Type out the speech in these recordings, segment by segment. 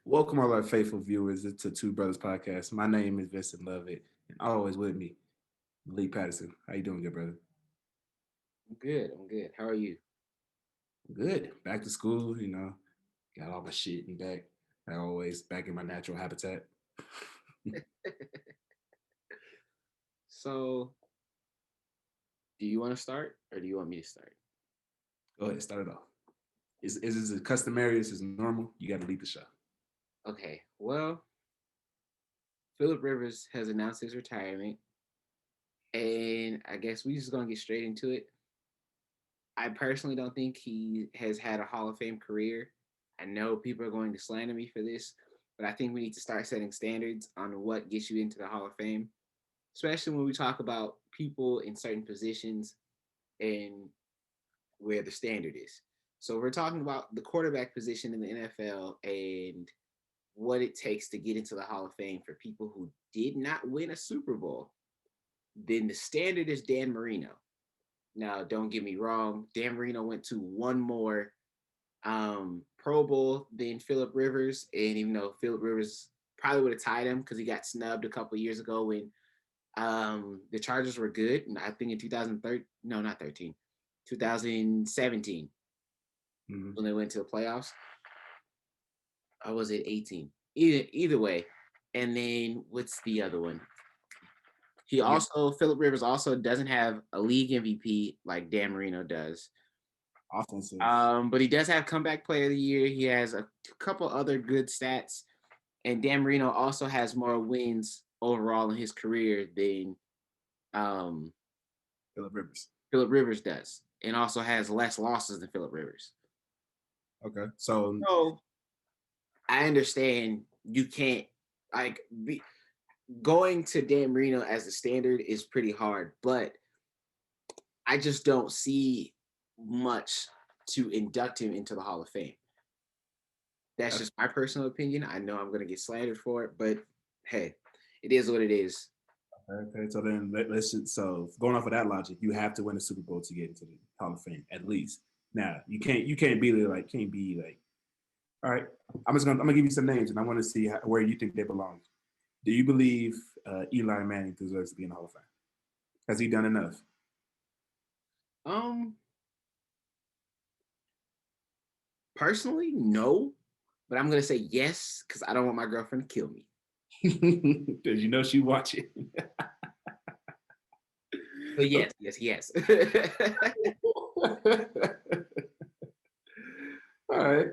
Welcome all our faithful viewers to Two Brothers Podcast. My name is Vincent Lovett, and always with me, Lee Patterson. How you doing, good brother? I'm good. I'm good. How are you? Good. Back to school, got all my shit and back. I always back in my natural habitat. So, do you want to start or do you want me to start? Go ahead, start it off. Is this customary? This is normal? You got to lead the show. Okay. Well, Philip Rivers has announced his retirement, and I guess we just gonna get straight into it. I personally don't think he has had a Hall of Fame career. I know people are going to slander me for this, but I think we need to start setting standards on what gets you into the Hall of Fame, especially when we talk about people in certain positions and where the standard is. So we're talking about the quarterback position in the NFL and what it takes to get into the Hall of Fame for people who did not win a Super Bowl. Then the standard is Dan Marino. Now, don't get me wrong, Dan Marino went to one more Pro Bowl than Philip Rivers, and even though Philip Rivers probably would have tied him because he got snubbed a couple of years ago when the Chargers were good, and I think in 2013, no, not 13, 2017 Mhm. when they went to the playoffs. Or was it 18? Either way. And then what's the other one? You Philip Rivers also doesn't have a league MVP like Dan Marino does. got offensive. But he does have comeback player of the year. He has a couple other good stats. And Dan Marino also has more wins overall in his career than um, Philip Rivers. Philip Rivers does. And also has less losses than Philip Rivers. Okay, so So I understand you can't like be going to Dan Marino as the standard is pretty hard, but I just don't see much to induct him into the Hall of Fame. That's that's just my personal opinion. I know I'm going to get slandered for it, but hey, it is what it is. okay. So then so going off of that logic, you have to win a Super Bowl to get into the Hall of Fame at least. Now you can't be like can't be like all right. I'm gonna give you some names, and I want to see where you think they belong. Do you believe Eli Manning deserves to be in the Hall of Fame? Has he done enough? Um, Personally, no, but I'm going to say yes because I don't want my girlfriend to kill me. Because you know she watching. But yes, yes. All right.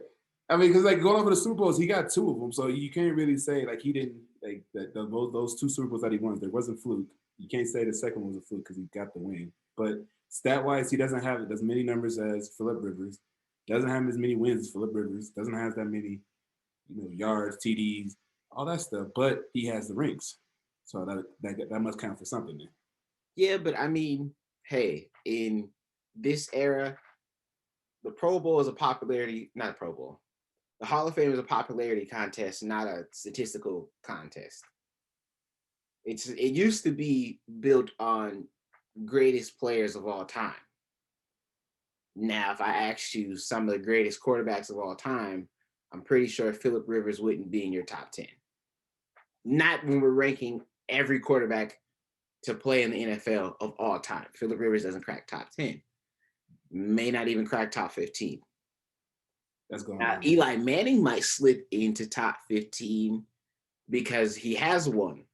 I mean, because like going over the Super Bowls, he got two of them, so you can't really say like he didn't like those two Super Bowls that he won. There wasn't fluke. You can't say the second one was a fluke because he got the win. But stat wise, he doesn't have as many numbers as Philip Rivers. Doesn't have as many wins as Philip Rivers. Doesn't have that many yards, TDs, all that stuff. But he has the rings, so that must count for something. Then. Yeah, but I mean, hey, in this era, the Pro Bowl is a popularity, not a Pro Bowl. The Hall of Fame is a popularity contest, not a statistical contest. It used to be built on greatest players of all time. Now, if I asked you some of the greatest quarterbacks of all time, I'm pretty sure Philip Rivers wouldn't be in your top 10. Not when we're ranking every quarterback to play in the NFL of all time. Philip Rivers doesn't crack top 10, may not even crack top 15. That's going Now, on. Eli Manning might slip into top 15 because he has one,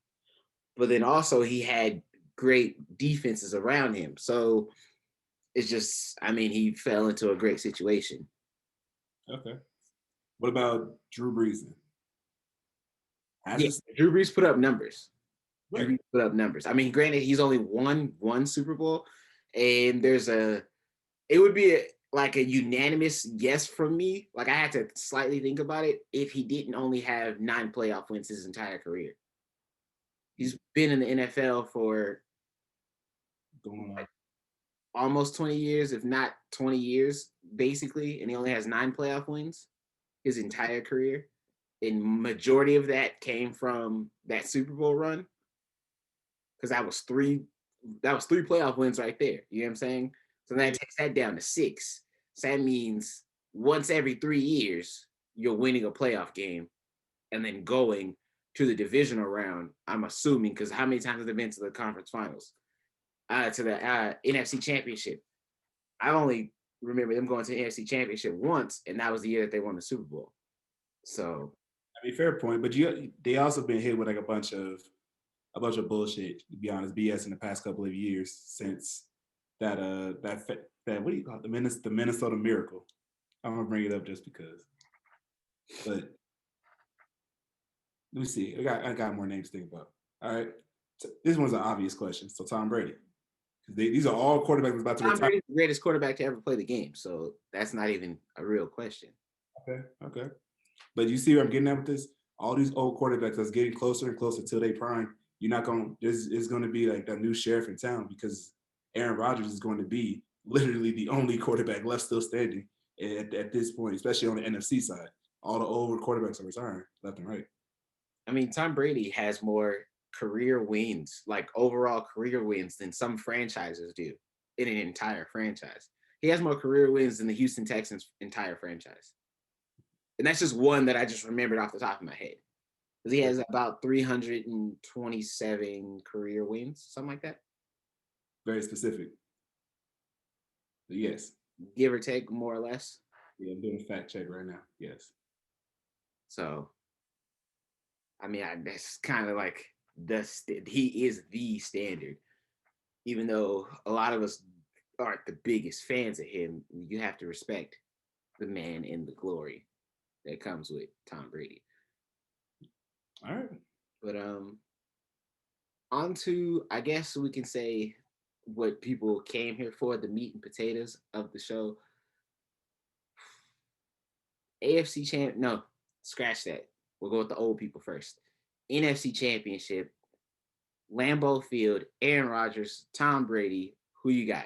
but then also he had great defenses around him. So it's just, I mean, he fell into a great situation. Okay. What about Drew Brees? Then? Has Yeah, this Drew Brees put up numbers. Drew right? Brees put up numbers. I mean, granted, he's only won one Super Bowl, and it would be like a unanimous yes from me. Like I had to slightly think about it if he didn't only have 9 playoff wins his entire career. He's been in the NFL for Going on. what, almost 20 years, if not 20 years, basically, and he only has 9 playoff wins his entire career. And majority of that came from that Super Bowl run because that was three playoff wins right there. You know what I'm saying? So that takes that down to 6. So that means once every 3 years, you're winning a playoff game. and then going to the divisional round. I'm assuming, because how many times have they been to the conference finals, to the NFC Championship? I only remember them going to the NFC Championship once, and that was the year that they won the Super Bowl. So, I mean, fair point, but they also been hit with like a bunch of bullshit, to be honest, BS in the past couple of years since that what do you call it? The Minnesota Miracle. I'm gonna bring it up just because. But let me see. I got more names to think about. All right. So this one's an obvious question. So Tom Brady. These are all quarterbacks that's about to Tom retire. Brady's the greatest quarterback to ever play the game. So that's not even a real question. Okay. But you see where I'm getting at with this? All these old quarterbacks that's getting closer and closer to their prime, you're not going to, this is going to be like that new sheriff in town, because Aaron Rodgers is going to be literally the only quarterback left still standing at this point, especially on the NFC side. All the old quarterbacks are retiring left and right. I mean, Tom Brady has more career wins, like overall career wins, than some franchises do in an entire franchise. He has more career wins than the Houston Texans' entire franchise. And that's just one that I just remembered off the top of my head. Because he has about 327 career wins, something like that. Very specific. But yes. Give or take, more or less. Yeah, I'm doing a fact check right now. Yes. So, I mean, that's kind of like he is the standard. Even though a lot of us aren't the biggest fans of him, you have to respect the man and the glory that comes with Tom Brady. All right. But on to, I guess we can say, what people came here for, the meat and potatoes of the show. AFC champ, no, scratch that. We'll go with the old people first. NFC Championship, Lambeau Field, Aaron Rodgers, Tom Brady. Who you got?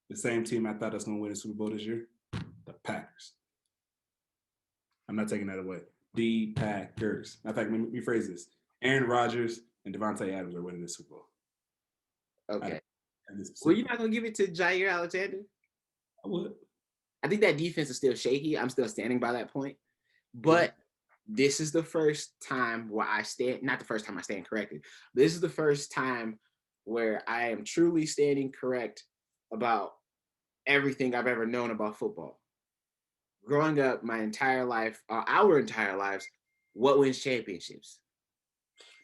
The same team I thought was going to win the Super Bowl this year, the Packers. I'm not taking that away. The Packers. In fact, let me rephrase this. Aaron Rodgers and Devontae Adams are winning the Super Bowl. Okay. Well, you're not going to give it to Jair Alexander? I would. I think that defense is still shaky. I'm still standing by that point. But this is the first time where I stand, not the first time I stand corrected. This is the first time where I am truly standing correct about everything I've ever known about football. Growing up my entire life, our entire lives, what wins championships?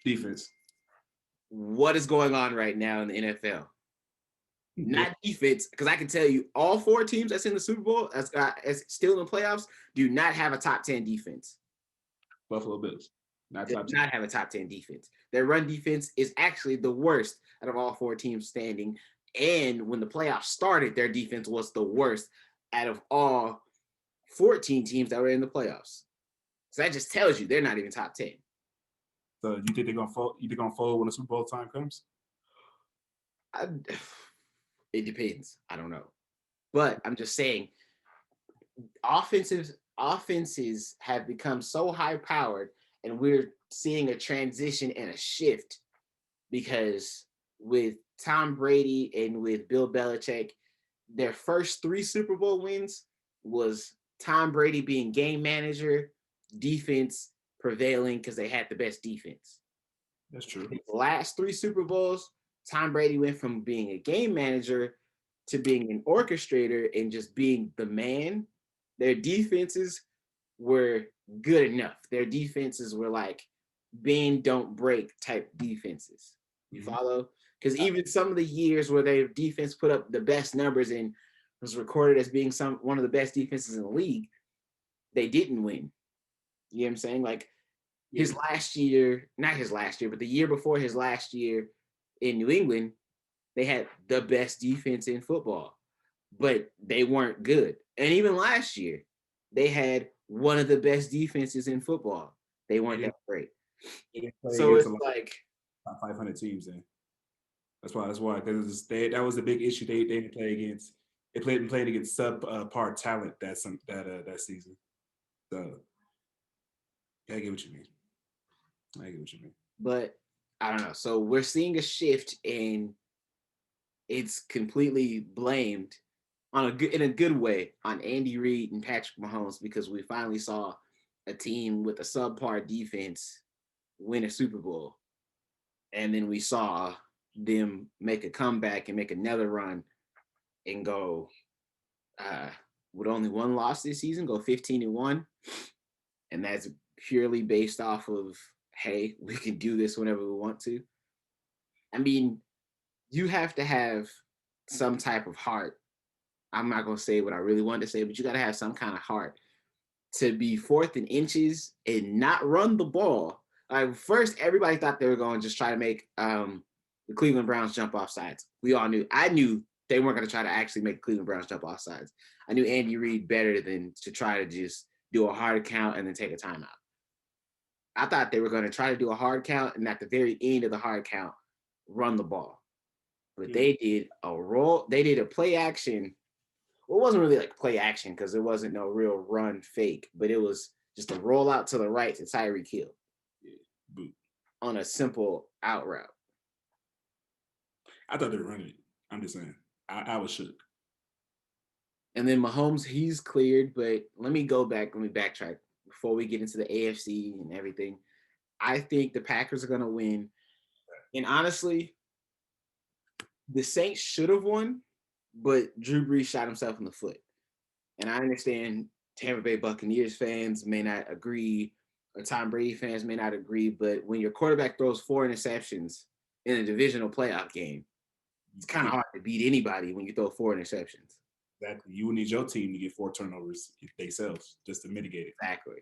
Defense. What is going on right now in the NFL? Not defense, because I can tell you all 4 teams that's in the Super Bowl, as still in the playoffs, do not have a top 10 defense. Buffalo Bills. Not have a top 10 defense. Their run defense is actually the worst out of all 4 teams standing. And when the playoffs started, their defense was the worst out of all 14 teams that were in the playoffs. So that just tells you they're not even top 10. So you think they're gonna fold? You think they're gonna fold when the Super Bowl time comes? It depends. I don't know. But I'm just saying, offenses have become so high powered, and we're seeing a transition and a shift, because with Tom Brady and with Bill Belichick, their first 3 Super Bowl wins was Tom Brady being game manager, defense prevailing because they had the best defense. That's true. The last 3 Super Bowls, Tom Brady went from being a game manager to being an orchestrator and just being the man. Their defenses were good enough. Their defenses were like bend, don't break type defenses. You follow? Because even some of the years where their defense put up the best numbers and was recorded as being one of the best defenses in the league, they didn't win. You know what I'm saying? Like his last year, not his last year, but the year before his last year in New England, they had the best defense in football, but they weren't good. And even last year, they had one of the best defenses in football. They weren't that great. So it's like top 500 teams. Then that's why because that was a big issue. They didn't play against. They played against subpar talent that season. So I get what you mean. But I don't know. So we're seeing a shift, and it's completely blamed in a good way on Andy Reid and Patrick Mahomes, because we finally saw a team with a subpar defense win a Super Bowl, and then we saw them make a comeback and make another run and go uh, with only one loss this season, go 15-1, and that's purely based off of, hey, we can do this whenever we want to. I mean, you have to have some type of heart. I'm not gonna say what I really wanted to say, but you got to have some kind of heart to be 4th and inches and not run the ball. Like, first, everybody thought they were going to just try to make the Cleveland Browns jump off sides. We all knew. I knew they weren't going to try to actually make the Cleveland Browns jump off sides. I knew Andy Reid better than to try to just do a hard count and then take a timeout. I thought they were going to try to do a hard count and at the very end of the hard count, run the ball. But they did a roll. They did a play action. Well, it wasn't really like play action because there wasn't no real run fake, but it was just a roll out to the right to Tyreek Hill on a simple out route. I thought they were running it. I'm just saying. I was shook. And then Mahomes, he's cleared, but let me backtrack before we get into the AFC and everything. I think the Packers are going to win. And honestly, the Saints should have won, but Drew Brees shot himself in the foot. And I understand Tampa Bay Buccaneers fans may not agree, or Tom Brady fans may not agree, but when your quarterback throws 4 interceptions in a divisional playoff game, it's kind of hard to beat anybody when you throw 4 interceptions. Exactly. You will need your team to get 4 turnovers themselves just to mitigate it. Exactly.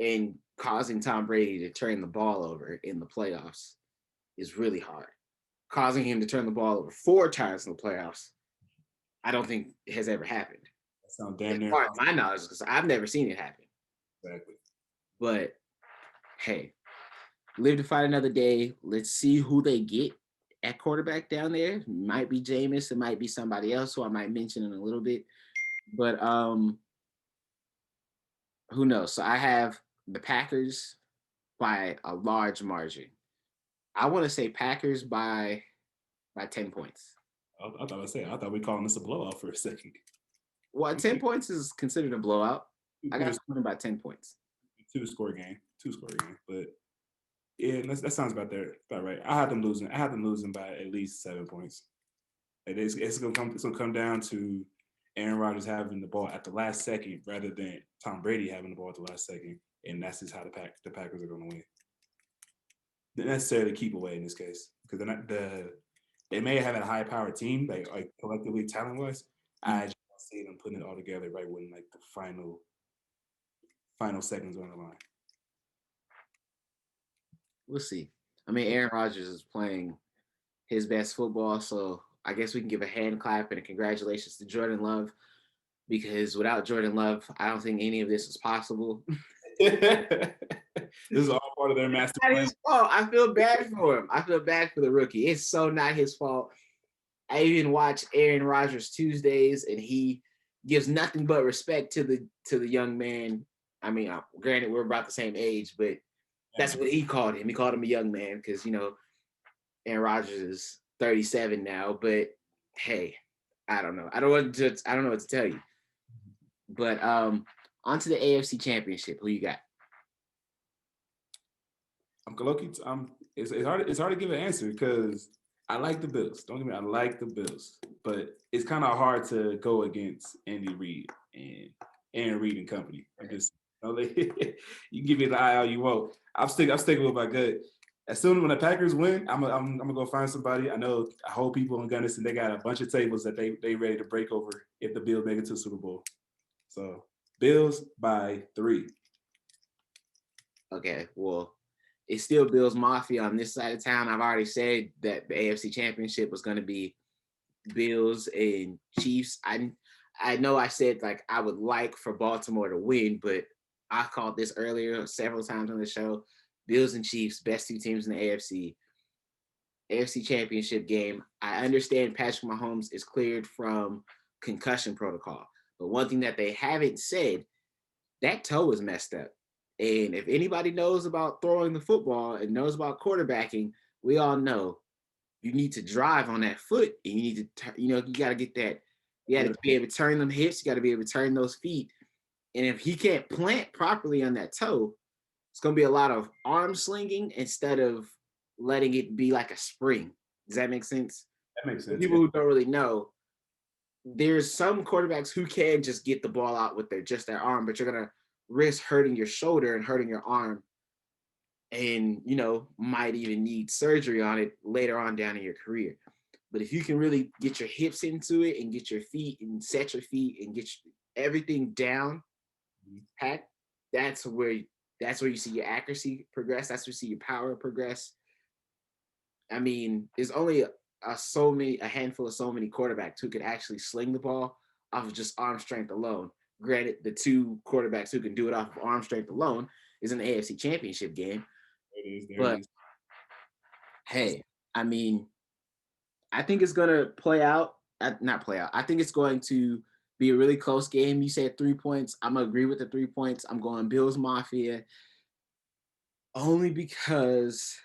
And causing Tom Brady to turn the ball over in the playoffs is really hard. Causing him to turn the ball over 4 times in the playoffs, I don't think it has ever happened. That sounds damn near. As far as my knowledge, because I've never seen it happen. Exactly. But hey, live to fight another day. Let's see who they get at quarterback down there. It might be Jameis. It might be somebody else who I might mention in a little bit. But who knows? So I have the Packers by a large margin. I want to say Packers by 10 points. I thought we calling this a blowout for a second. Well, 10 points is considered a blowout. I got winning by 10 points. Two score game. But yeah, that sounds about right. I had them losing by at least 7 points. It's gonna come down to Aaron Rodgers having the ball at the last second rather than Tom Brady having the ball at the last second, and that's just how the Packers are gonna win. Not necessarily keep away in this case because they may have a high powered team like collectively talent wise. I just see them putting it all together right when like the final seconds on the line. We'll see. I mean, Aaron Rodgers is playing his best football, so I guess we can give a hand clap and a congratulations to Jordan Love, because without Jordan Love, I don't think any of this is possible. This is all part of their master plan. Not his fault. I feel bad for him. I feel bad for the rookie. It's so not his fault. I even watch Aaron Rodgers Tuesdays, and he gives nothing but respect to the young man. I mean, granted, we're about the same age, but that's what he called him. He called him a young man because, Aaron Rodgers is 37 now. But hey, I don't know. I don't know what to tell you. But on to the AFC Championship. Who you got? It's hard to give an answer because I like the Bills. Don't get me. I like the Bills, but it's kind of hard to go against Andy Reid and Aaron Reid and company. You can give me the eye all you want. I'm sticking with my gut. As soon as when the Packers win, I'm gonna go find somebody. I know a whole people in Gunnison, they got a bunch of tables that they ready to break over if the Bills make it to the Super Bowl. So Bills by 3. Okay, well, it's still Bills Mafia on this side of town. I've already said that the AFC Championship was going to be Bills and Chiefs. I know I said like I would like for Baltimore to win, but I called this earlier several times on the show. Bills and Chiefs, best 2 teams in the AFC. AFC Championship game. I understand Patrick Mahomes is cleared from concussion protocol, but one thing that they haven't said, that toe is messed up. And if anybody knows about throwing the football and knows about quarterbacking, we all know you need to drive on that foot, and you need to, you got to get that. You got to be able to turn them hips. You got to be able to turn those feet. And if he can't plant properly on that toe, it's going to be a lot of arm slinging instead of letting it be like a spring. Does that make sense? That makes For sense. people who don't really know, there's some quarterbacks who can just get the ball out with their arm, but you're gonna risk hurting your shoulder and hurting your arm, and might even need surgery on it later on down in your career. But if you can really get your hips into it and get your feet and set your feet and get everything down pat, that's where you see your accuracy progress. That's where you see your power progress. I mean, there's only a handful of so many quarterbacks who could actually sling the ball off of just arm strength alone. Granted, the two quarterbacks who can do it off of arm strength alone is an AFC Championship game. But hey, I mean, I think it's gonna play out. Not play out. I think it's going to be a really close game. You said 3 points. I'm gonna agree with the 3 points. I'm going Bills Mafia only because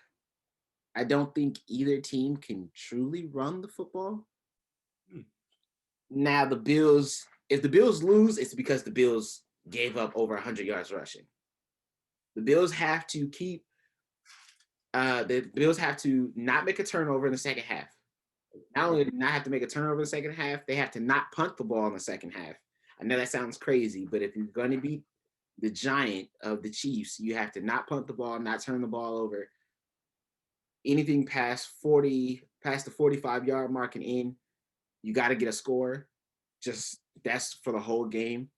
I don't think either team can truly run the football. Now the Bills, if the Bills lose, it's because the Bills gave up over 100 yards rushing. The Bills have to not make a turnover in the second half. Not only do not have to make a turnover in the second half, they have to not punt the ball in the second half. I know that sounds crazy, but if you're going to beat the giant of the Chiefs, you have to not punt the ball, not turn the ball over. Anything past the 45-yard mark and in, you got to get a score. Just that's for the whole game.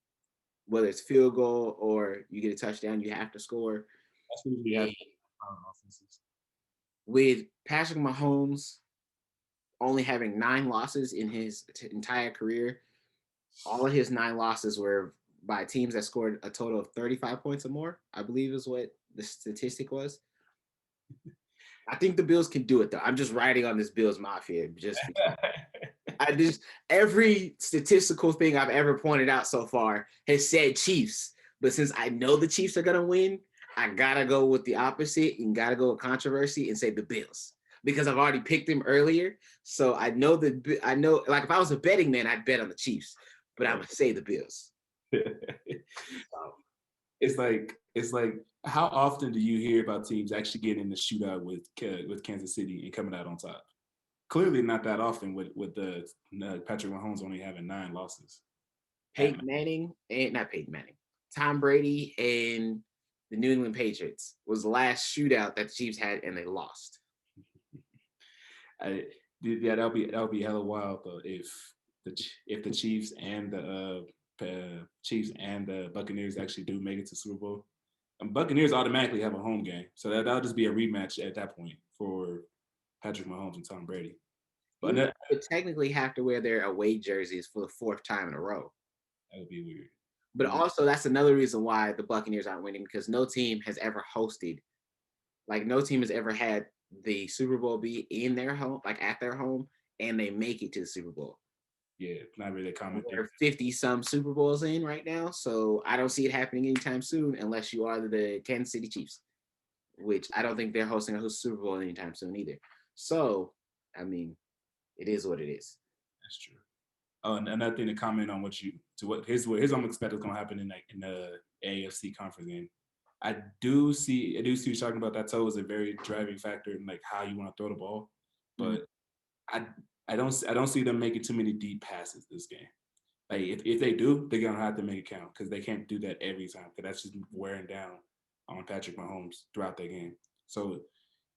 Whether it's field goal or you get a touchdown, you have to score. That's usually how offenses. With Patrick Mahomes only having 9 losses in his entire career, all of his 9 losses were by teams that scored a total of 35 points or more, I believe is what the statistic was. I think the Bills can do it, though. I'm just riding on this Bills Mafia just because every statistical thing I've ever pointed out so far has said Chiefs. But since I know the Chiefs are going to win, I got to go with the opposite and got to go with controversy and say the Bills. Because I've already picked them earlier. So I know, like if I was a betting man, I'd bet on the Chiefs. But I'm going to say the Bills. It's like how often do you hear about teams actually getting in the shootout with Kansas City and coming out on top? Clearly not that often with the Patrick Mahomes only having 9 losses. Tom Brady and the New England Patriots was the last shootout that the Chiefs had, and they lost. That'll be hella wild though if the Chiefs and the Buccaneers actually do make it to Super Bowl. Buccaneers automatically have a home game, so that'll just be a rematch at that point for Patrick Mahomes and Tom Brady. But they would technically have to wear their away jerseys for the 4th time in a row. That would be weird. But also, that's another reason why the Buccaneers aren't winning, because no team has ever had the Super Bowl be in their home, like at their home, and they make it to the Super Bowl. Yeah, not really common. There are 50-some Super Bowls in right now, so I don't see it happening anytime soon unless you are the Kansas City Chiefs, which I don't think they're hosting a Super Bowl anytime soon either. So, I mean, it is what it is. That's true. Oh, and another thing to comment on here's what I'm expecting is going to happen in the AFC conference game. I do see you talking about that toe is a very driving factor in like how you want to throw the ball, but I don't see them making too many deep passes this game. Like if they do, they're gonna have to make it count because they can't do that every time because that's just wearing down on Patrick Mahomes throughout the game. So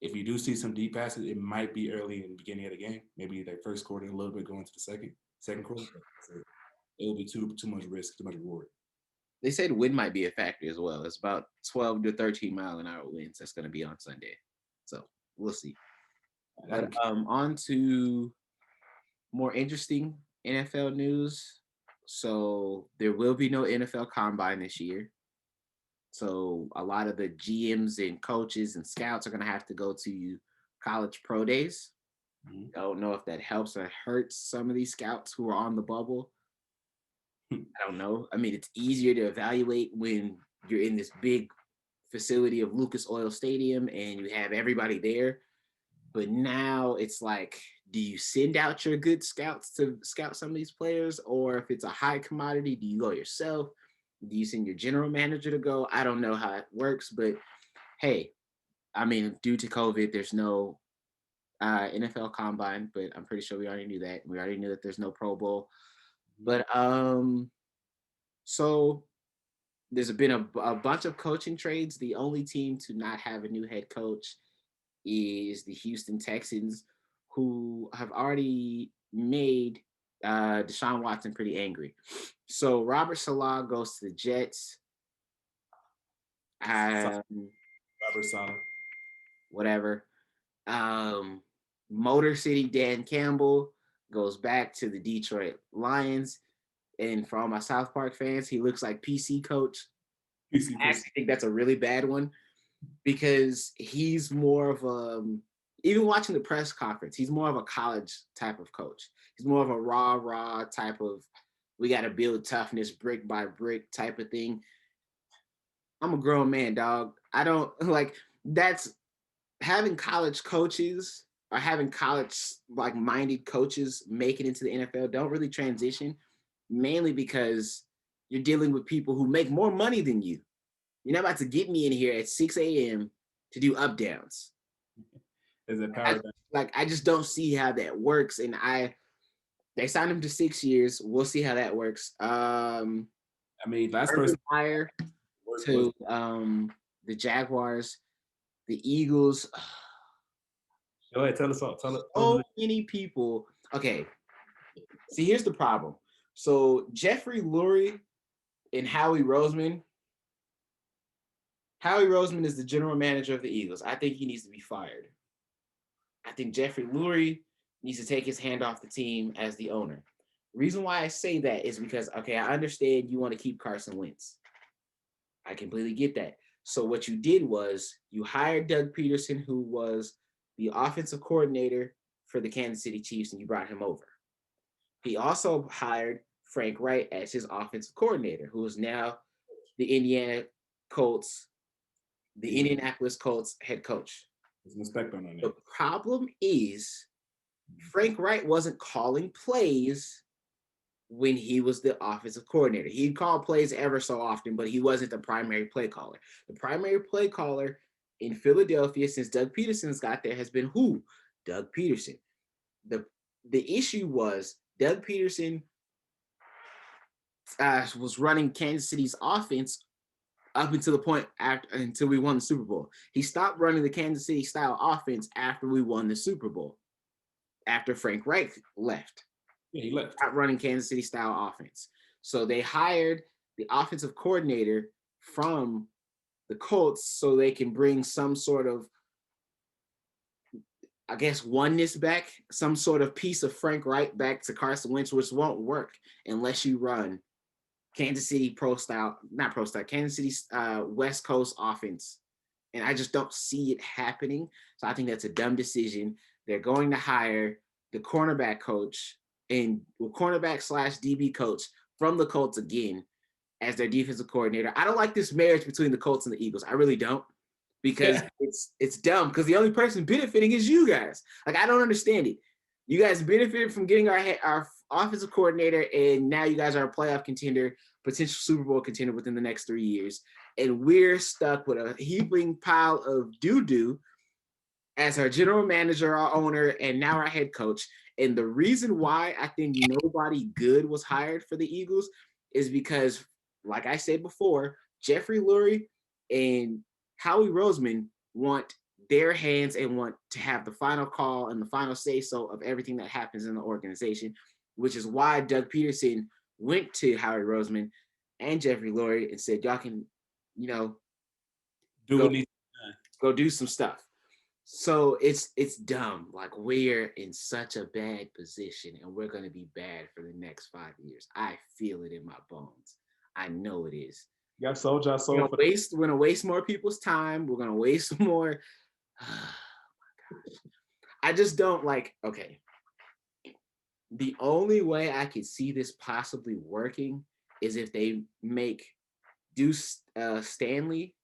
if you do see some deep passes, it might be early in the beginning of the game, maybe the first quarter, a little bit going to the second quarter. So it'll be too much risk, too much reward. They said wind might be a factor as well. It's about 12 to 13 mile an hour winds that's going to be on Sunday. So we'll see. But on to more interesting NFL news. So there will be no NFL Combine this year. So a lot of the GMs and coaches and scouts are going to have to go to college pro days. I don't know if that helps or hurts some of these scouts who are on the bubble. I don't know. I mean, it's easier to evaluate when you're in this big facility of Lucas Oil Stadium and you have everybody there. But now it's like, do you send out your good scouts to scout some of these players? Or if it's a high commodity, do you go yourself? Do you send your general manager to go? I don't know how it works, but hey, I mean, due to COVID, there's no NFL Combine, but I'm pretty sure we already knew that. We already knew that there's no Pro Bowl. But so there's been a bunch of coaching trades. The only team to not have a new head coach is the Houston Texans, who have already made Deshaun Watson pretty angry. So Robert Salah goes to the Jets. Um, Robert Sala. whatever. Motor City Dan Campbell goes back to the Detroit Lions. And for all my South Park fans, he looks like PC Coach. I actually think that's a really bad one because he's more of a, even watching the press conference, he's more of a college type of coach. He's more of a raw type of, we got to build toughness brick by brick type of thing. I'm a grown man, dog. I don't like that's having college coaches or having college like minded coaches make it into the NFL don't really transition, mainly because you're dealing with people who make more money than you. You're not about to get me in here at 6 a.m. to do up downs. Is it power? I just don't see how that works. And they signed him to 6 years. We'll see how that works. I mean, last person hire to the Jaguars, the Eagles. Go ahead, tell us all. So many people. Okay. See, here's the problem. So Jeffrey Lurie and Howie Roseman. Howie Roseman is the general manager of the Eagles. I think he needs to be fired. I think Jeffrey Lurie needs to take his hand off the team as the owner. The reason why I say that is because, okay, I understand you want to keep Carson Wentz. I completely get that. So what you did was you hired Doug Peterson, who was the offensive coordinator for the Kansas City Chiefs, and you brought him over. He also hired Frank Wright as his offensive coordinator, who is now the Indianapolis Colts head coach. There's respect on that. The problem is Frank Wright wasn't calling plays when he was the offensive coordinator. He'd call plays ever so often, but he wasn't the primary play caller. The primary play caller in Philadelphia since Doug Peterson's got there has been who? Doug Peterson. The issue was Doug Peterson was running Kansas City's offense up until the point until we won the Super Bowl. He stopped running the Kansas City style offense after we won the Super Bowl, after Frank Reich left. Yeah, he left. Stopped running Kansas City style offense. So they hired the offensive coordinator from the Colts so they can bring some sort of, I guess, oneness back, some sort of piece of Frank Reich back to Carson Wentz, which won't work unless you run Kansas City Kansas City West Coast offense. And I just don't see it happening. So I think that's a dumb decision. They're going to hire the cornerback coach and cornerback / DB coach from the Colts again as their defensive coordinator. I don't like this marriage between the Colts and the Eagles. I really don't, because it's dumb, because the only person benefiting is you guys. Like, I don't understand it. You guys benefited from getting our offensive coordinator, and now you guys are a playoff contender, potential Super Bowl contender within the next 3 years. And we're stuck with a heaping pile of doo-doo as our general manager, our owner, and now our head coach. And the reason why I think nobody good was hired for the Eagles is because, like I said before, Jeffrey Lurie and Howie Roseman want their hands and want to have the final call and the final say-so of everything that happens in the organization, which is why Doug Peterson went to Howie Roseman and Jeffrey Lurie and said, y'all can, go do some stuff. So it's dumb. Like, we're in such a bad position, and we're going to be bad for the next 5 years. I feel it in my bones. I know it is. Y'all sold y'all soul. We're gonna waste more people's time. We're gonna waste more. Oh my gosh. I just don't like. Okay. The only way I could see this possibly working is if they make Deuce Stanley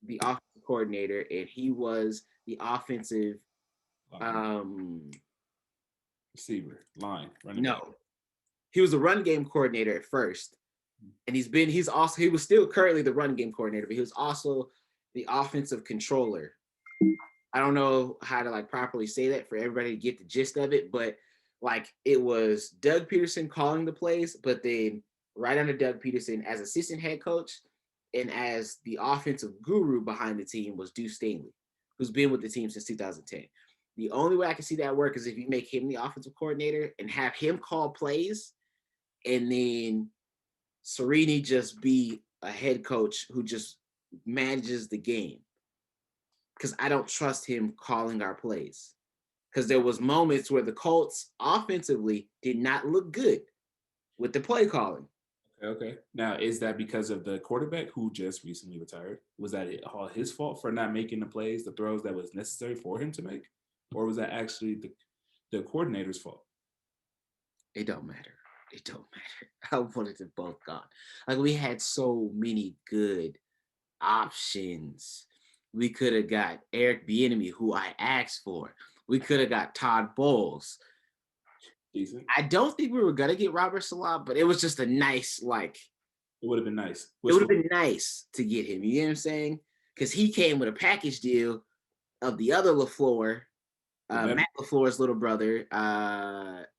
the offensive coordinator, and he was the offensive receiver line. No, he was the run game coordinator at first, And he was still currently the run game coordinator, but he was also the offensive controller. I don't know how to like properly say that for everybody to get the gist of it, but like it was Doug Peterson calling the plays, but then right under Doug Peterson as assistant head coach and as the offensive guru behind the team was Deuce Staley, who's been with the team since 2010. The only way I can see that work is if you make him the offensive coordinator and have him call plays, and then Serini just be a head coach who just manages the game. Because I don't trust him calling our plays. Because there was moments where the Colts offensively did not look good with the play calling. Okay. Now, is that because of the quarterback who just recently retired? Was that all his fault for not making the plays, the throws that was necessary for him to make? Or was that actually the coordinator's fault? It don't matter. It don't matter. I wanted them both gone. Like we had so many good options. We could have got Eric Bieniemy, who I asked for. We could have got Todd Bowles. Decent. I don't think we were gonna get Robert Salah, but it was just a nice like. It would have been nice. It would have been nice to get him. You know what I'm saying? Because he came with a package deal of the other LaFleur, Matt LaFleur's little brother,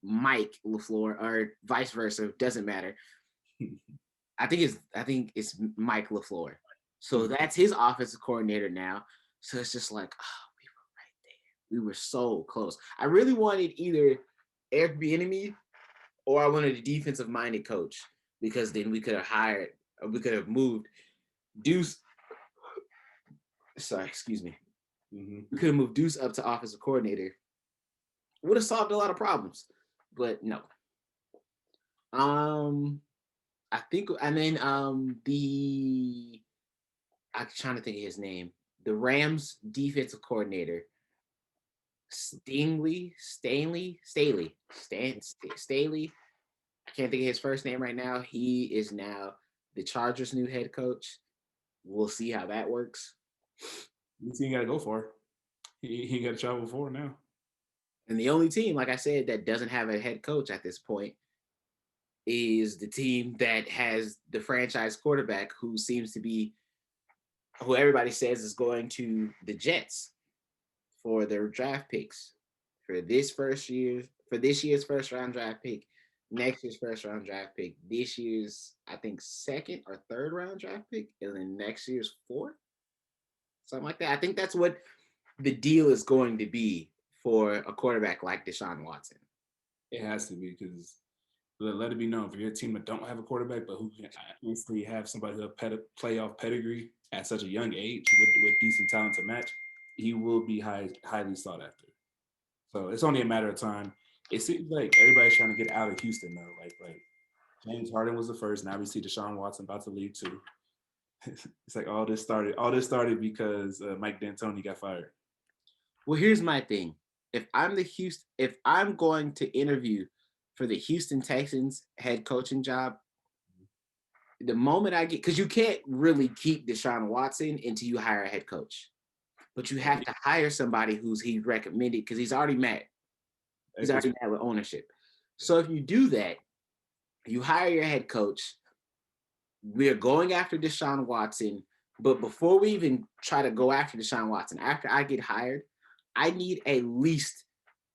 Mike LaFleur, or vice versa. Doesn't matter. I think it's Mike LaFleur. So that's his offensive coordinator now. So it's just like, oh, we were right there. We were so close. I really wanted either Eric Bieniemy or I wanted a defensive minded coach, because then we could have moved Deuce. Sorry, excuse me. We could have moved Deuce up to offensive coordinator. Would have solved a lot of problems, but no. I think, and then I'm trying to think of his name. The Rams defensive coordinator, Staley. I can't think of his first name right now. He is now the Chargers' new head coach. We'll see how that works. This team got to go for. He got to travel for now. And the only team, like I said, that doesn't have a head coach at this point is the team that has the franchise quarterback who seems to be, who everybody says is going to the Jets for their draft picks for this year's first round draft pick, next year's first round draft pick, this year's, I think, second or third round draft pick, and then next year's fourth, something like that. I think that's what the deal is going to be for a quarterback like Deshaun Watson. It has to be, because let it be known, for your team that don't have a quarterback, but who can honestly have somebody who have playoff pedigree at such a young age with decent talent to match, he will be highly sought after. So it's only a matter of time. It seems like everybody's trying to get out of Houston though. Like James Harden was the first. Now we see Deshaun Watson about to leave too. It's like all this started because Mike D'Antoni got fired. Well, here's my thing. If I'm going to interview for the Houston Texans head coaching job, the moment I get, because you can't really keep Deshaun Watson until you hire a head coach, but you have to hire somebody who's he recommended, because he's already mad. He's already mad with ownership. So if you do that, you hire your head coach. We're going after Deshaun Watson, but before we even try to go after Deshaun Watson, after I get hired, I need at least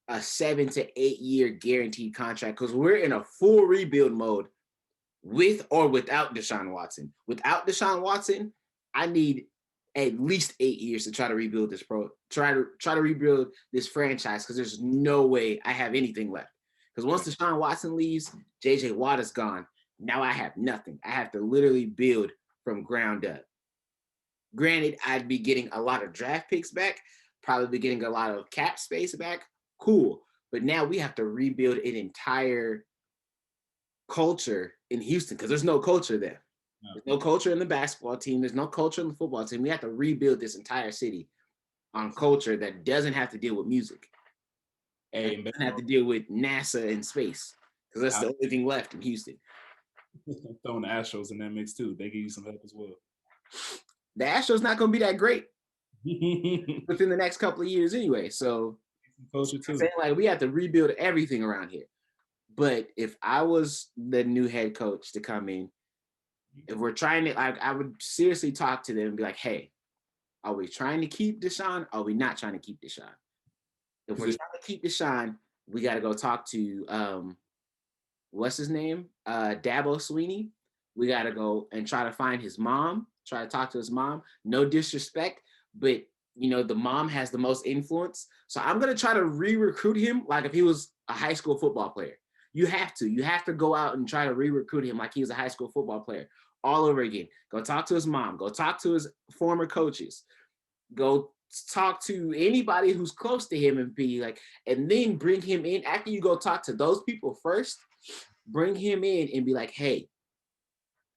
a 7 to 8 year guaranteed contract, because we're in a full rebuild mode with or without Deshaun Watson. Without Deshaun Watson, I need at least 8 years to try to rebuild try to rebuild this franchise, because there's no way I have anything left. Because once Deshaun Watson leaves, JJ Watt is gone. Now I have nothing. I have to literally build from ground up. Granted, I'd be getting a lot of draft picks back, probably be getting a lot of cap space back. Cool. But now we have to rebuild an entire culture in Houston, because there's no culture there. There's no culture in the basketball team. There's no culture in the football team. We have to rebuild this entire city on culture that doesn't have to deal with music. And doesn't have to deal with NASA and space, because that's the only thing left in Houston. Throwing the Astros in that mix too. They give you some help as well. The Astros not going to be that great within the next couple of years anyway. So I'm saying, like, we have to rebuild everything around here. But if I was the new head coach to come in, If we're trying to, like, I would seriously talk to them and be like, hey, are we trying to keep Deshaun? Or are we not trying to keep Deshaun? If we're trying to keep Deshaun, we got to go talk to what's his name? Dabo Sweeney. We got to go and try to find his mom, try to talk to his mom. No disrespect, but the mom has the most influence. So I'm going to try to re-recruit him like if he was a high school football player. You have to go out and try to re-recruit him like he was a high school football player all over again. Go talk to his mom, go talk to his former coaches, go talk to anybody who's close to him and be like, and then bring him in after you go talk to those people first. Bring him in and be like, hey,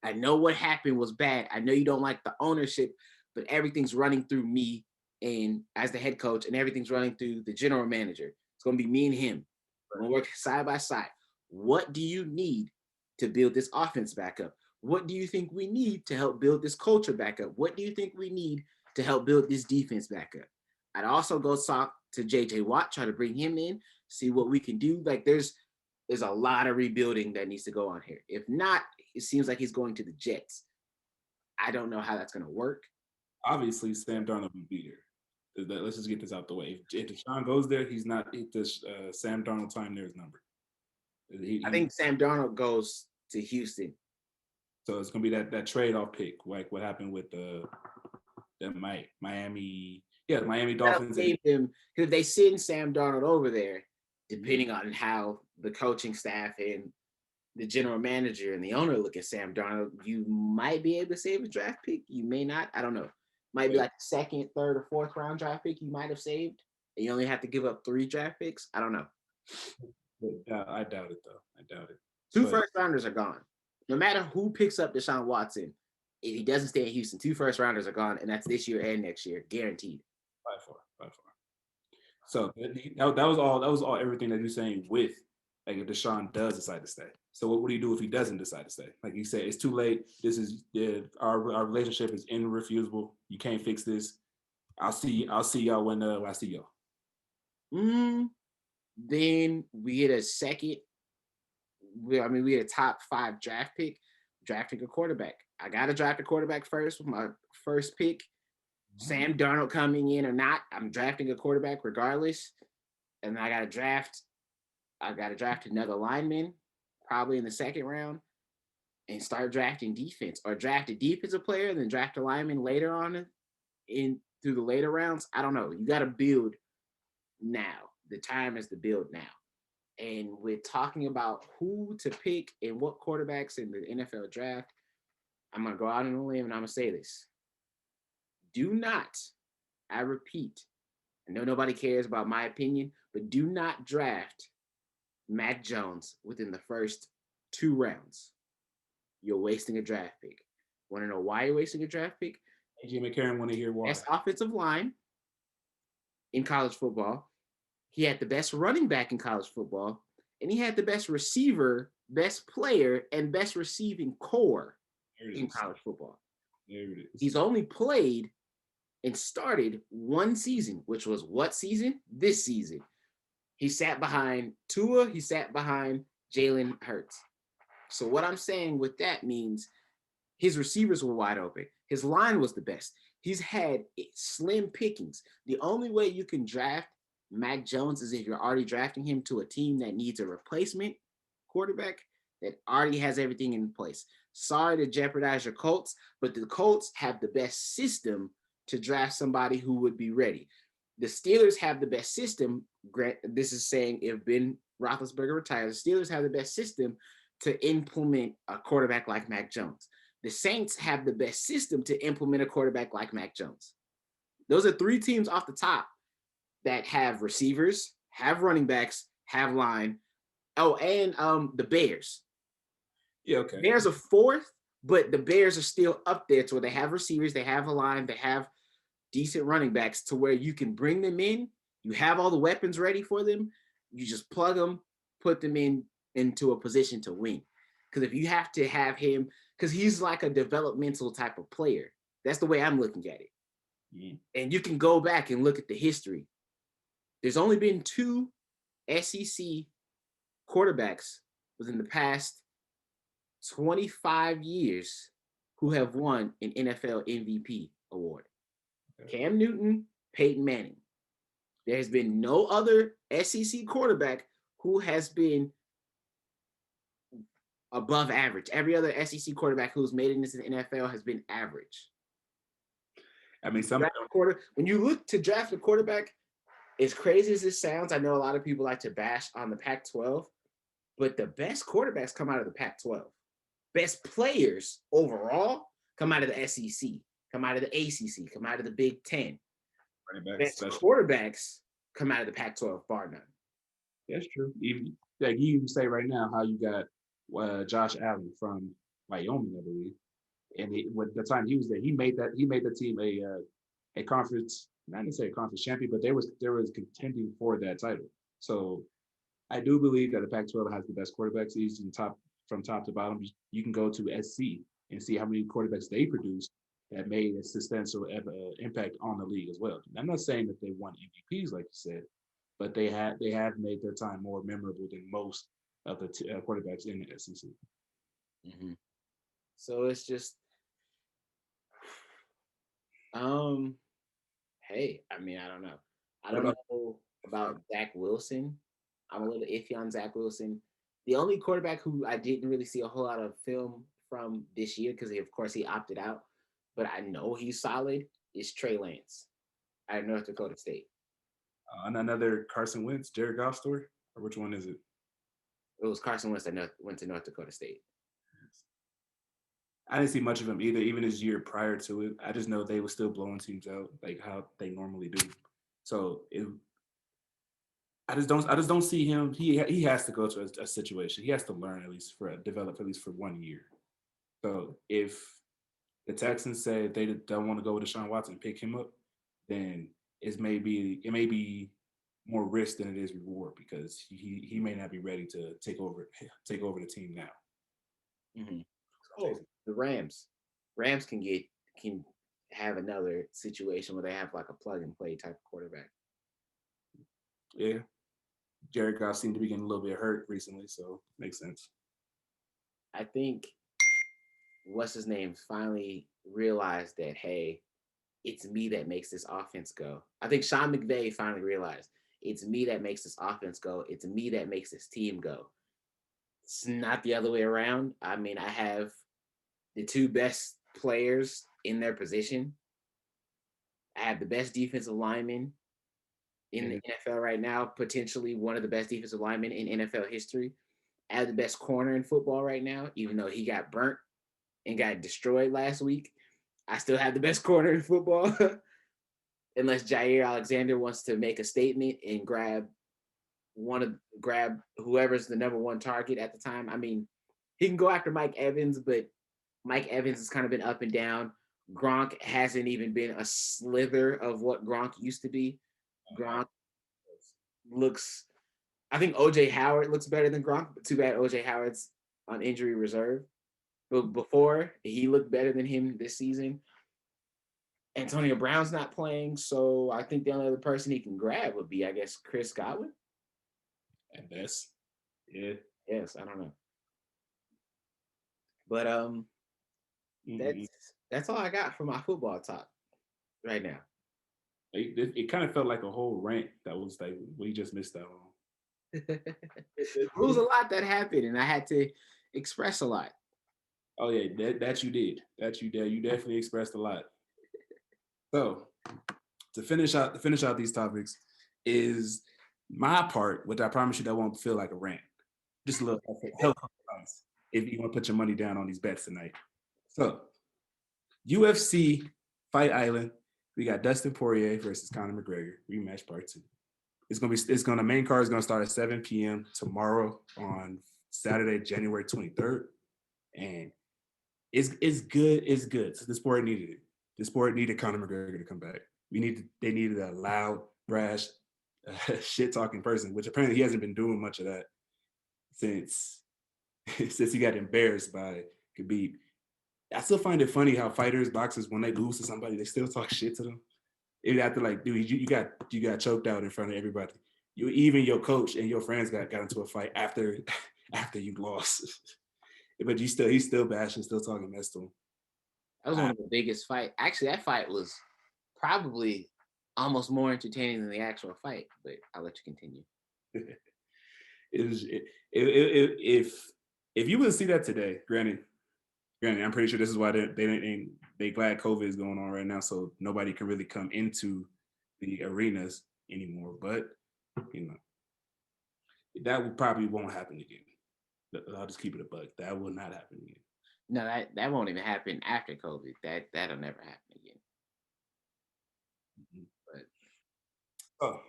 I know what happened was bad. I know you don't like the ownership, but everything's running through me and as the head coach, and everything's running through the general manager. It's going to be me and him. We're going to work side by side. What do you need to build this offense back up? What do you think we need to help build this culture back up? What do you think we need to help build this defense back up? I'd also go talk to JJ Watt, try to bring him in, see what we can do. Like there's a lot of rebuilding that needs to go on here. If not, it seems like he's going to the Jets. I don't know how that's going to work. Obviously, Sam Darnold will be there. Let's just get this out the way. If Deshaun goes there, he's not. Sam Darnold time there is numbered. I think Sam Darnold goes to Houston. So it's gonna be that trade-off pick, like what happened with the Miami. Yeah, Miami Dolphins. Because if they send Sam Darnold over there, depending on how the coaching staff and the general manager and the owner look at Sam Darnold, you might be able to save a draft pick. You may not. I don't know. Might be like a second, third, or fourth round draft pick you might have saved. And you only have to give up 3 draft picks. I don't know. I doubt it, though. I doubt it. 2 first rounders are gone. No matter who picks up Deshaun Watson, if he doesn't stay in Houston, 2 first rounders are gone, and that's this year and next year, guaranteed. By far. So that was all. Everything that you're saying with like if Deshaun does decide to stay. So what do you do if he doesn't decide to stay? Like you said, it's too late. This is our relationship is irrefutable. You can't fix this. I'll see y'all when I see y'all. Then we get a second. We get a top 5 draft pick, drafting a quarterback. I gotta draft a quarterback first with my first pick. Sam Darnold coming in or not, I'm drafting a quarterback regardless. And I gotta draft another lineman, probably in the second round, and start drafting defense, or draft a defensive player and then draft a lineman later on through the later rounds. I don't know. You gotta build now. The time is to build now. And we're talking about who to pick and what quarterbacks in the NFL draft. I'm going to go out on a limb and I'm going to say this. Do not, I repeat, I know nobody cares about my opinion, but do not draft Mac Jones within the first 2 rounds. You're wasting a draft pick. Want to know why you're wasting a draft pick? AJ McCarron want to hear why. Best offensive line in college football. He had the best running back in college football, and he had the best receiver, best player, and best receiving core in college football. There it is. He's only played and started 1 season, which was what season? This season. He sat behind Tua. He sat behind Jalen Hurts. So what I'm saying with that means his receivers were wide open. His line was the best. He's had slim pickings. The only way you can draft Mac Jones is if you're already drafting him to a team that needs a replacement quarterback that already has everything in place. Sorry to jeopardize your Colts, but the Colts have the best system to draft somebody who would be ready. The Steelers have the best system. This is saying if Ben Roethlisberger retires, the Steelers have the best system to implement a quarterback like Mac Jones. The Saints have the best system to implement a quarterback like Mac Jones. Those are 3 teams off the top that have receivers, have running backs, have line. Oh, and the Bears. Yeah, okay. Bears are 4th, but the Bears are still up there to where they have receivers, they have a line, they have decent running backs to where you can bring them in. You have all the weapons ready for them. You just plug them, put them into a position to win. Because if you have to have him, because he's like a developmental type of player. That's the way I'm looking at it. Mm-hmm. And you can go back and look at the history. There's only been 2 SEC quarterbacks within the past 25 years who have won an NFL MVP award. Okay. Cam Newton, Peyton Manning. There has been no other SEC quarterback who has been above average. Every other SEC quarterback who's made it into the NFL has been average. I mean, some When you look to draft a quarterback, as crazy as this sounds, I know a lot of people like to bash on the Pac-12, but the best quarterbacks come out of the Pac-12. Best players overall come out of the SEC, come out of the ACC, come out of the Big Ten. Best quarterbacks come out of the Pac-12, bar none. That's true. Even like you even say right now how you got Josh Allen from Wyoming, I believe, and with the time he was there, he made the team a conference, not necessarily a conference champion, but there was contending for that title. So I do believe that the Pac-12 has the best quarterbacks, each in from top to bottom. You can go to SC and see how many quarterbacks they produced that made a substantial impact on the league as well. I'm not saying that they won MVPs like you said, but they have made their time more memorable than most of the quarterbacks in the SEC. Mm-hmm. So it's just, hey, I mean, I don't know. I don't know about Zach Wilson. I'm a little iffy on Zach Wilson. The only quarterback who I didn't really see a whole lot of film from this year, because of course he opted out, but I know he's solid, is Trey Lance out of North Dakota State. And another Carson Wentz, Jared Goff story? Or which one is it? It was Carson Wentz that went to North Dakota State. I didn't see much of him either, even his year prior to it. I just know they were still blowing teams out like how they normally do. So I just don't see him. He has to go to a situation. He has to learn develop at least for 1 year. So if the Texans say they don't want to go with Deshaun Watson and pick him up, then it may be more risk than it is reward because he may not be ready to take over the team now. Mm-hmm. Oh, the Rams can have another situation where they have like a plug and play type of quarterback. Yeah, Jared Goff seemed to be getting a little bit hurt recently, so makes sense. I think what's his name finally realized that, hey, it's me that makes this offense go. I think Sean McVay finally realized it's me that makes this offense go. It's me that makes this team go. It's not the other way around. I mean, I have the two best players in their position. I have the best defensive lineman in the NFL right now, potentially one of the best defensive linemen in NFL history. I have the best corner in football right now, even though he got burnt and got destroyed last week. I still have the best corner in football, unless Jair Alexander wants to make a statement and grab whoever's the number one target at the time. I mean, he can go after Mike Evans, but Mike Evans has kind of been up and down. Gronk hasn't even been a slither of what Gronk used to be. Gronk looks, I think OJ Howard looks better than Gronk, but too bad OJ Howard's on injury reserve. But before, he looked better than him this season. Antonio Brown's not playing, so I think the only other person he can grab would be, I guess, Chris Godwin. At best. Yeah. Yes, I don't know. But that's all I got for my football talk right now. It kind of felt like a whole rant that was like we just missed out on. There was a lot that happened, and I had to express a lot. Oh yeah, that you did. You definitely expressed a lot. So to finish out these topics is my part, which I promise you that won't feel like a rant. Just a little help if you want to put your money down on these bets tonight. So UFC Fight Island, we got Dustin Poirier versus Conor McGregor rematch part 2. The main card is gonna start at 7 p.m. tomorrow on Saturday, January 23rd, and it's good. It's good. So the sport needed it. The sport needed Conor McGregor to come back. They needed a loud, brash, shit talking person, which apparently he hasn't been doing much of that since he got embarrassed by Khabib. I still find it funny how boxers, when they lose to somebody, they still talk shit to them. Even after, like, dude, you got choked out in front of everybody. Even your coach and your friends got into a fight after you lost. But he's still bashing, still talking mess to him. That was one of the biggest fight. Actually, that fight was probably almost more entertaining than the actual fight. But I'll let you continue. It was if you would see that today, granted, I'm pretty sure this is why they glad COVID is going on right now, so nobody can really come into the arenas anymore. But you know, probably won't happen again. I'll just keep it a buck. That will not happen again. No, that won't even happen after COVID. That'll never happen again. Mhm. But Oh,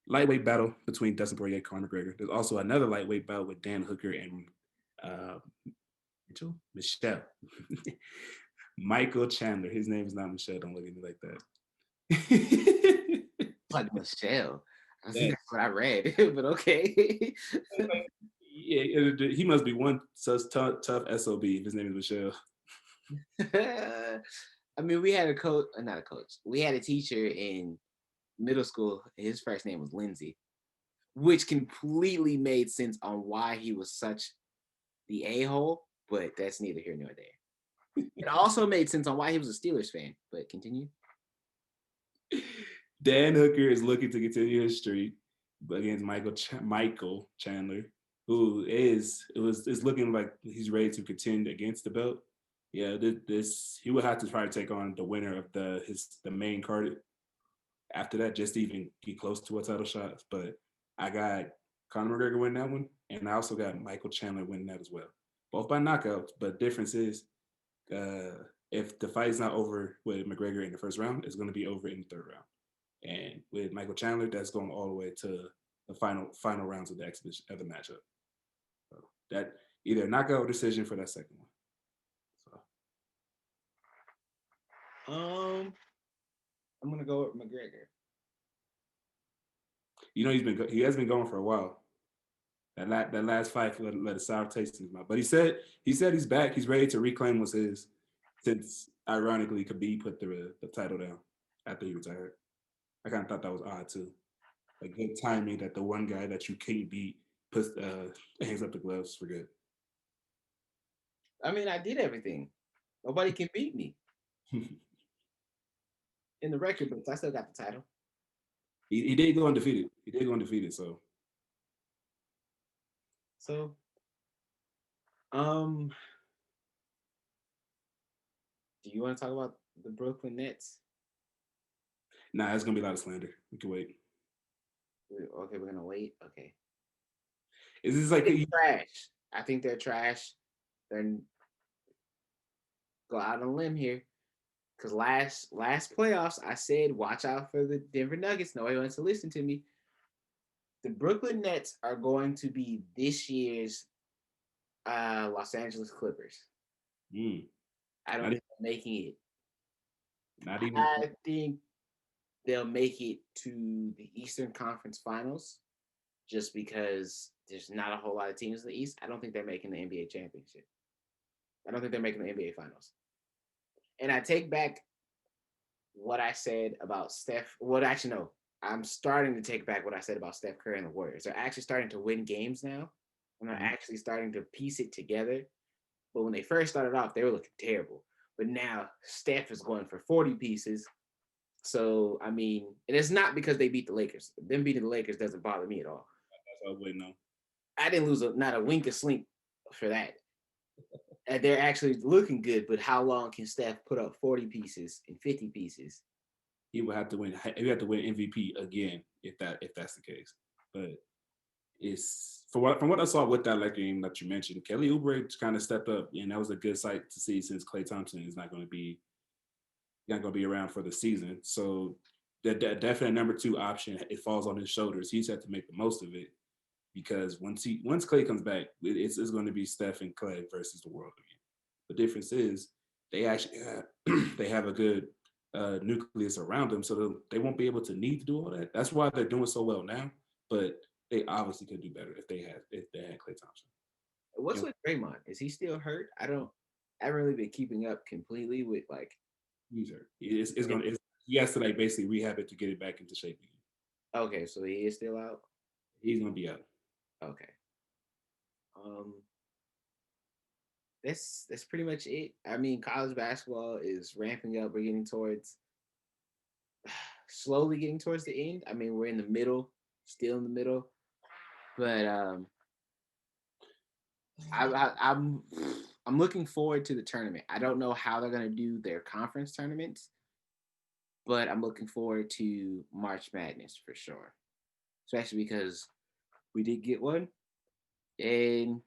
lightweight battle between Dustin Poirier and Conor McGregor. There's also another lightweight battle with Dan Hooker and uh, Michelle. Michael Chandler. His name is not Michelle. Don't look at me like that. like Michelle. I think Yeah. that's what I read, but okay. Yeah, he must be one such tough SOB if his name is Michelle. I mean, we had a coach, not a coach. We had a teacher in middle school. His first name was Lindsay, which completely made sense on why he was such the a-hole, but that's neither here nor there. It also made sense on why he was a Steelers fan, but continue. Dan Hooker is looking to continue his streak against Michael Chandler, who is looking like he's ready to contend against the belt. Yeah, this he would have to try to take on the winner of the main card after that, just to even get close to a title shot. But I got Conor McGregor winning that one, and I also got Michael Chandler winning that as well. Both by knockouts, but difference is if the fight is not over with McGregor in the first round, it's going to be over in the third round. And with Michael Chandler, that's going all the way to the final rounds of the exhibition of the matchup. So that either knockout or decision for that second one. So I'm gonna go with McGregor. You know he has been going for a while. That last fight let a sour taste in his mouth. But he said he's back. He's ready to reclaim what's his. Since ironically, Khabib put the title down after he retired. I kind of thought that was odd too. Like good timing that the one guy that you can't beat puts hangs up the gloves for good. I mean, I did everything. Nobody can beat me in the record books. I still got the title. He did go undefeated. He did go undefeated. So, do you want to talk about the Brooklyn Nets? Nah, it's gonna be a lot of slander. We can wait. Okay, we're gonna wait. Okay. Is this like trash? I think they're trash. They're go out on a limb here. Because last playoffs, I said watch out for the Denver Nuggets. Nobody wants to listen to me. The Brooklyn Nets are going to be this year's Los Angeles Clippers. I don't think they're making it. Not even. I think they'll make it to the Eastern Conference Finals, just because there's not a whole lot of teams in the East. I don't think they're making the NBA championship. I don't think they're making the NBA Finals. And I take back what I said about Steph. Actually, no. I'm starting to take back what I said about Steph Curry and the Warriors. They're actually starting to win games now, and they're actually starting to piece it together. But when they first started off, they were looking terrible. But now Steph is going for 40 pieces. So, I mean, and it's not because they beat the Lakers. Them beating the Lakers doesn't bother me at all. That's all I wouldn't know. I didn't lose not a wink of sleep for that. And they're actually looking good, but how long can Steph put up 40 pieces and 50 pieces? He would have to win. He would have to win MVP again if that's the case. But it's from what I saw with that Laker game that you mentioned, Kelly Oubre kind of stepped up, and that was a good sight to see since Klay Thompson is not going to be around for the season. So that definite number 2 option, it falls on his shoulders. He's had to make the most of it because once Klay comes back, it's going to be Steph and Klay versus the world again. The difference is they actually they have a good nucleus around them, so they won't be able to need to do all that. That's why they're doing so well now. But they obviously could do better if they had Klay Thompson. What's with Draymond? Is he still hurt? I haven't really been keeping up completely with like. He's hurt. He has to like basically rehab it to get it back into shape again. Okay, so he is still out. He's gonna be out. Okay. that's pretty much it. I mean, college basketball is ramping up. We're getting towards slowly getting towards the end. I mean, we're in the middle, still in the middle, but I'm I'm looking forward to the tournament. I don't know how they're gonna do their conference tournaments, but I'm looking forward to March Madness for sure. Especially because we did get one, and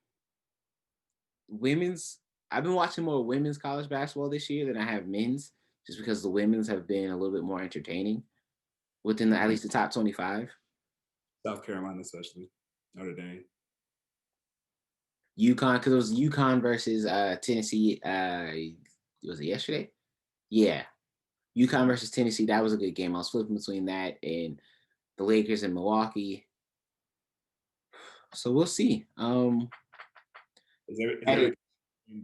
women's. I've been watching more women's college basketball this year than I have men's, just because the women's have been a little bit more entertaining within at least the top 25. South Carolina, especially Notre Dame. UConn, because it was UConn versus Tennessee. Was it yesterday? Yeah, UConn versus Tennessee. That was a good game. I was flipping between that and the Lakers and Milwaukee. So we'll see. Is there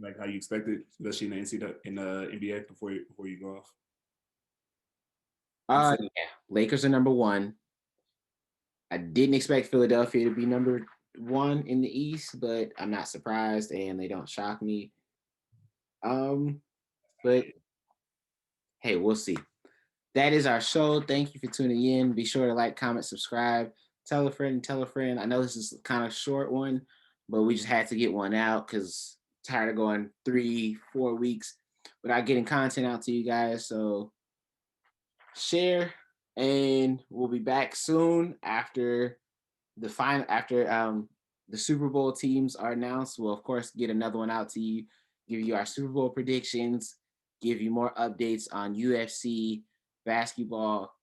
like how you expected, especially in the in the NBA before you go off? Yeah, Lakers are number one. I didn't expect Philadelphia to be number one in the East, but I'm not surprised, and they don't shock me. But hey, we'll see. That is our show. Thank you for tuning in. Be sure to like, comment, subscribe, tell a friend, tell a friend. I know this is kind of short one, but we just had to get one out because tired of going 3-4 weeks without getting content out to you guys. So share, and we'll be back soon after the Super Bowl teams are announced. We'll of course get another one out to you, give you our Super Bowl predictions, give you more updates on UFC, basketball,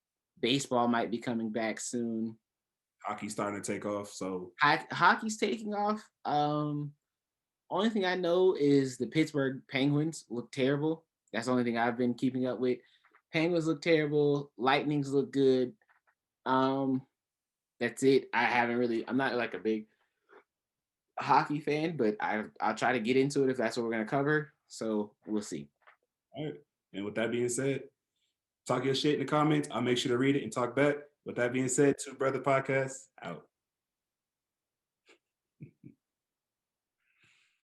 baseball might be coming back soon. Hockey's starting to take off, so Hockey's taking off. Only thing I know is the Pittsburgh Penguins look terrible. That's the only thing I've been keeping up with. Penguins look terrible. Lightnings look good. Um, that's it. I'm not like a big hockey fan, but I'll try to get into it if that's what we're gonna cover. So we'll see. all right. And with that being said, talk your shit in the comments. I'll make sure to read it and talk back. With that being said, Two Brother Podcast out.